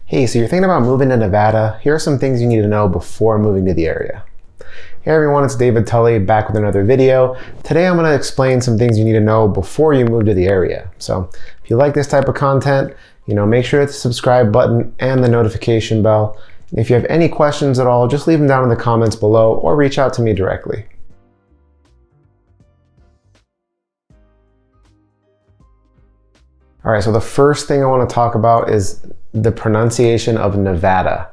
Hey, so you're thinking about moving to Nevada? Here are some things you need to know before moving to the area. Hey everyone, it's Tully back with another video. Today I'm going to explain some things you need to know before you move to the area. So if you like this type of content, make sure to hit the subscribe button and the notification bell. If you have any questions at all, just leave them down in the comments below or reach out to me directly. All right, so the first thing I want to talk about is the pronunciation of Nevada.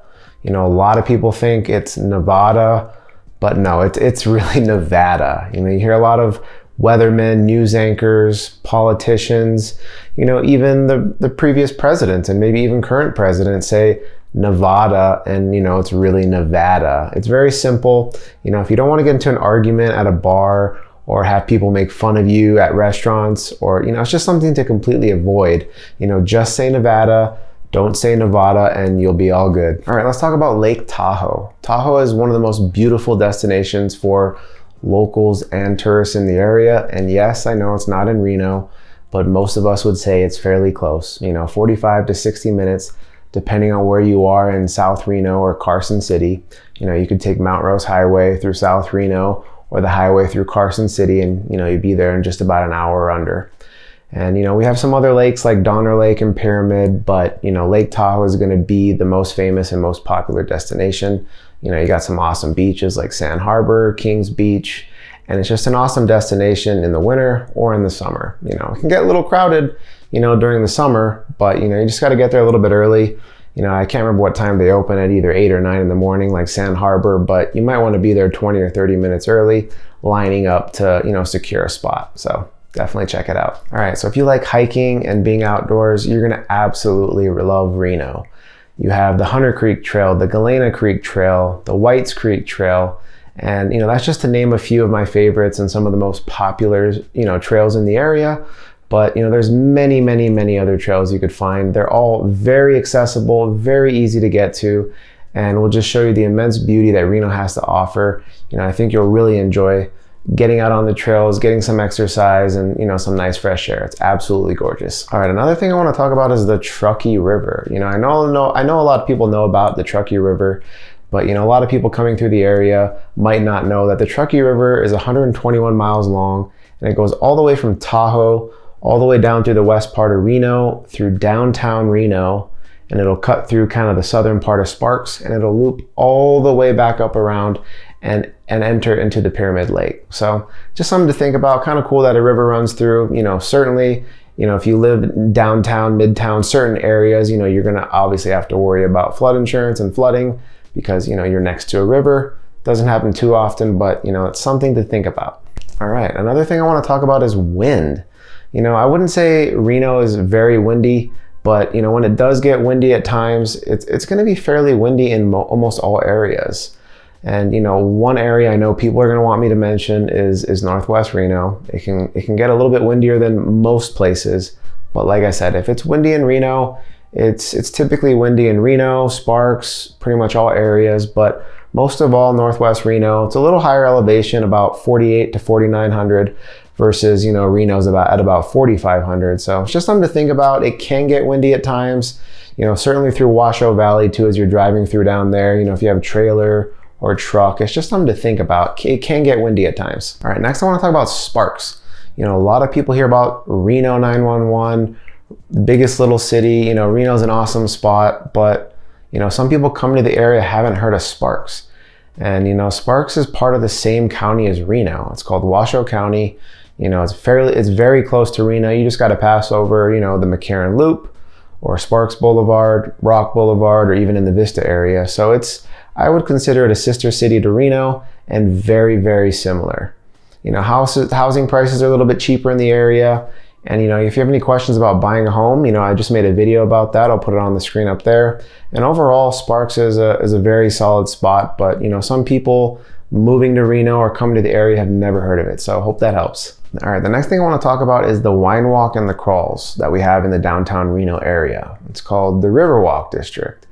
A lot of people think it's Nevada, but no, it's really Nevada. You hear a lot of weathermen, news anchors, politicians, even the previous presidents and maybe even current presidents say Nevada, and it's really Nevada. It's very simple. If you don't want to get into an argument at a bar or have people make fun of you at restaurants, or it's just something to completely avoid, just say Nevada. Don't say Nevada and you'll be all good. All right, let's talk about Lake Tahoe. Tahoe is one of the most beautiful destinations for locals and tourists in the area. And yes, I know it's not in Reno, but most of us would say it's fairly close, 45 to 60 minutes, depending on where you are in South Reno or Carson City. You could take Mount Rose Highway through South Reno or the highway through Carson City, and you'd be there in just about an hour or under. And we have some other lakes like Donner Lake and Pyramid, but Lake Tahoe is going to be the most famous and most popular destination. You got some awesome beaches like Sand Harbor, Kings Beach, and it's just an awesome destination in the winter or in the summer. It can get a little crowded, during the summer, but you just got to get there a little bit early. I can't remember what time they open at, either 8 or 9 in the morning like Sand Harbor, but you might want to be there 20 or 30 minutes early, lining up to secure a spot. So definitely check it out. All right, so if you like hiking and being outdoors, you're gonna absolutely love Reno. You have the Hunter Creek Trail, the Galena Creek Trail, the Whites Creek Trail, and that's just to name a few of my favorites and some of the most popular trails in the area. But there's many other trails you could find. They're all very accessible, very easy to get to, and we'll just show you the immense beauty that Reno has to offer. I think you'll really enjoy getting out on the trails, getting some exercise, and some nice fresh air. It's absolutely gorgeous. All right, another thing I want to talk about is the Truckee River. I know a lot of people know about the Truckee River, but a lot of people coming through the area might not know that the Truckee River is 121 miles long, and it goes all the way from Tahoe all the way down through the west part of Reno, through downtown Reno, and it'll cut through kind of the southern part of Sparks, and it'll loop all the way back up around and enter into the Pyramid Lake. So just something to think about. Kind of cool that a river runs through. Certainly, if you live downtown, midtown, certain areas, you're gonna obviously have to worry about flood insurance and flooding because you're next to a river. Doesn't happen too often, but it's something to think about. All right, another thing I want to talk about is wind. I wouldn't say Reno is very windy, but when it does get windy at times, it's going to be fairly windy in almost all areas. And one area I know people are going to want me to mention is Northwest Reno. It can get a little bit windier than most places, but like I said, if it's windy in Reno, it's typically windy in Reno, Sparks, pretty much all areas, but most of all Northwest Reno. It's a little higher elevation, about 48 to 4,900. Versus, Reno's at about 4,500. So it's just something to think about. It can get windy at times, certainly through Washoe Valley too, as you're driving through down there. If you have a trailer or a truck, it's just something to think about. It can get windy at times. All right, next I want to talk about Sparks. A lot of people hear about Reno 911, the biggest little city. Reno's an awesome spot, but some people coming to the area haven't heard of Sparks. And Sparks is part of the same county as Reno. It's called Washoe County. It's very close to Reno. You just got to pass over, the McCarran Loop or Sparks Boulevard, Rock Boulevard, or even in the Vista area. So I would consider it a sister city to Reno and very similar. Housing prices are a little bit cheaper in the area. And if you have any questions about buying a home, I just made a video about that. I'll put it on the screen up there. And overall, Sparks is a very solid spot, but some people moving to Reno or coming to the area have never heard of it. So I hope that helps. All right, the next thing I want to talk about is the wine walk and the crawls that we have in the downtown Reno area. It's called the Riverwalk District.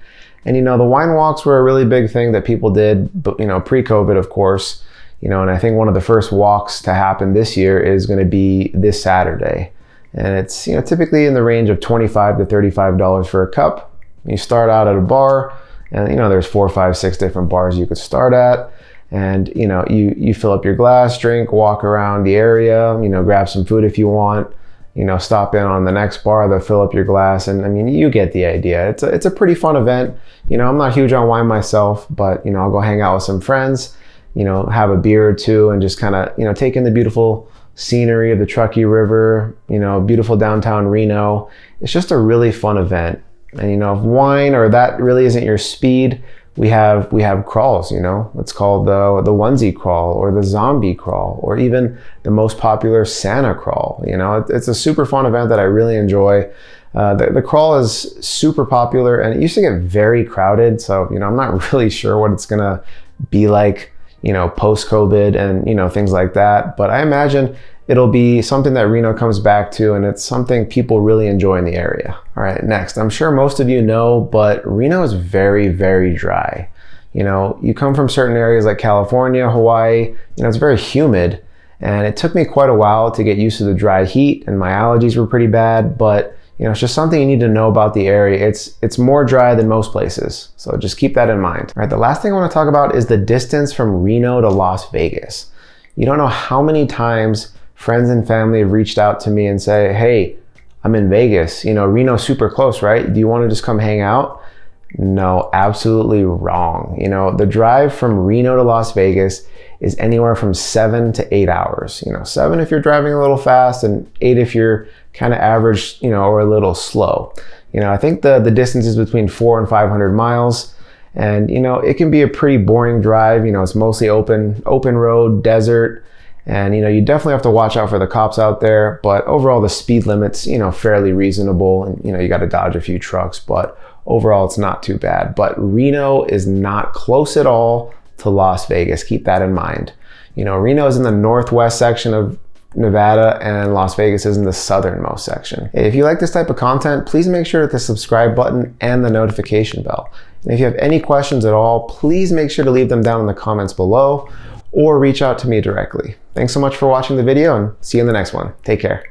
And the wine walks were a really big thing that people did, pre-COVID, of course. And I think one of the first walks to happen this year is going to be this Saturday. And it's typically in the range of $25 to $35 for a cup. You start out at a bar, and you know, there's 4, 5, 6 different bars you could start at. And you know, you fill up your glass, drink, walk around the area, you know, grab some food if you want, you know, stop in on the next bar, they'll fill up your glass. And I mean, you get the idea. It's a pretty fun event. You know, I'm not huge on wine myself, but you know, I'll go hang out with some friends, you know, have a beer or two, and just kind of, you know, take in the beautiful scenery of the Truckee River, you know, beautiful downtown Reno. It's just a really fun event. And you know, if wine or that really isn't your speed, we have crawls, you know. It's called the onesie crawl, or the zombie crawl, or even the most popular Santa crawl. You know, it's a super fun event that I really enjoy. The crawl is super popular, and it used to get very crowded. So you know, I'm not really sure what it's gonna be like, you know, post-COVID and you know, things like that. But I imagine it'll be something that Reno comes back to, and it's something people really enjoy in the area. All right, next, I'm sure most of you know, but Reno is very, very dry. You know, you come from certain areas like California, Hawaii, you know, it's very humid, and it took me quite a while to get used to the dry heat, and my allergies were pretty bad, but you know, it's just something you need to know about the area. It's more dry than most places, so just keep that in mind. All right, the last thing I want to talk about is the distance from Reno to Las Vegas. You don't know how many times friends and family have reached out to me and say, hey, I'm in Vegas, you know, Reno's super close, right? Do you want to just come hang out? No, absolutely wrong. You know, the drive from Reno to Las Vegas is anywhere from 7 to 8 hours. You know, 7 if you're driving a little fast, and 8 if you're kind of average, you know, or a little slow. You know, I think the distance is between 400 and 500 miles. And, you know, it can be a pretty boring drive. You know, it's mostly open road, desert. And, you know, you definitely have to watch out for the cops out there. But overall, the speed limit's, you know, fairly reasonable. And, you know, you got to dodge a few trucks. But overall, it's not too bad. But Reno is not close at all to Las Vegas. Keep that in mind. You know, Reno is in the northwest section of Nevada, and Las Vegas is in the southernmost section. If you like this type of content, please make sure to hit the subscribe button and the notification bell. And if you have any questions at all, please make sure to leave them down in the comments below, or reach out to me directly. Thanks so much for watching the video, and see you in the next one. Take care.